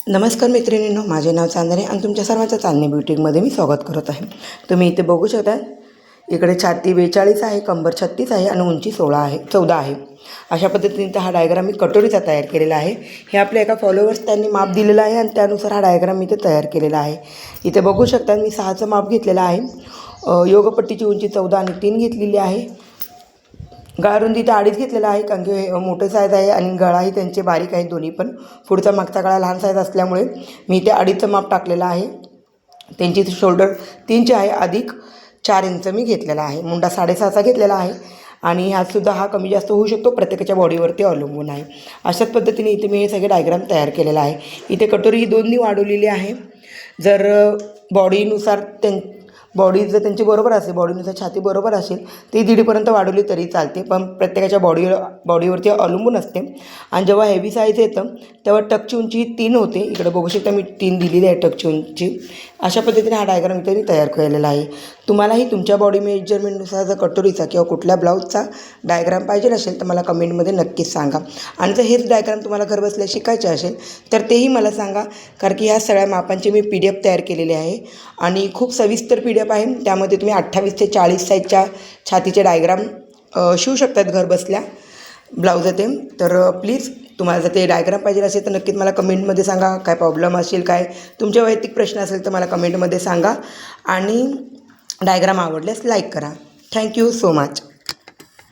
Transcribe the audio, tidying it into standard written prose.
नमस्कार मैत्रिणींनो, माझे नाव चांदणे आणि तुमच्या सर्वांचं चांदणे ब्युटीमध्ये मी स्वागत करत आहे। तुम्ही इथे बघू शकता, इकडे छाती 42 आहे, कंबर 36 आहे आणि उंची 14 आहे। अशा पद्धतीने हा डायग्राम मी कटोरीचा तयार केलेला आहे। हे आपल्या एका फॉलोअर्स त्यांनी माप दिलेलं आहे आणि त्यानुसार हा डायग्राम मी इथे तयार केलेला आहे। इथे बघू शकता मी 6चं माप घेतलेलं आहे। योगपट्टीची उंची 14 आणि 3 घेतलेली आहे। गळारुंदी तर 2.5 घेतलेला आहे, कारण की मोठे साईज आहे आणि गळाही त्यांचे बारीक आहे दोन्ही पण। पुढचा मागचा गळा लहान साईज असल्यामुळे मी इथे 2.5चं माप टाकलेलं आहे। त्यांची शोल्डर 3चे आहे, अधिक 4 इंच मी घेतलेला आहे। मुंडा 6.5चा घेतलेला आहे आणि ह्यातसुद्धा हा कमी जास्त होऊ शकतो, प्रत्येकाच्या बॉडीवरती अवलंबून आहे। अशाच पद्धतीने इथे मी हे सगळे डायग्राम तयार केलेला आहे। इथे कटोरी ही 2नी वाढवलेली आहे। जर बॉडीनुसार बॉडी जर त्यांची बरोबर असेल, बॉडीनुसार छाती बरोबर असेल ती 1.5पर्यंत वाढवली तरी चालते, पण प्रत्येकाच्या बॉडीवरती अवलंबून असते। आणि जेव्हा हेवी साईज येतं तेव्हा टकची उंची 3 होते। इकडे बघू शकता मी 3 दिलेली आहे टकची उंची। अशा पद्धतीने हा डायग्राम इथे मी तयार केलेला आहे। तुम्हालाही तुमच्या बॉडी मेजरमेंटनुसार जर कटोरीचा किंवा कुठल्या ब्लाऊजचा डायग्राम पाहिजे असेल तर मला कमेंटमध्ये नक्कीच सांगा। आणि जर हेच डायग्राम तुम्हाला घर बसल्या शिकायचे असेल तर तेही मला सांगा, कारण की ह्या सगळ्या मापांची मी PDF तयार केलेली आहे आणि खूप सविस्तर PDF आहे। त्यामध्ये तुम्ही 28 ते 40 साईजच्या छातीचे डायग्राम शिवू शकतात घर बसल्या ब्लाऊज ते। तर प्लीज तुम्हाला जर ते डायग्राम पाहिजे असेल तर नक्कीच मला कमेंटमध्ये सांगा। काय प्रॉब्लेम असेल, काय तुमचे वैयक्तिक प्रश्न असेल तर मला कमेंटमध्ये सांगा आणि डायग्राम आवडल्यास लाईक करा। Thank you so much.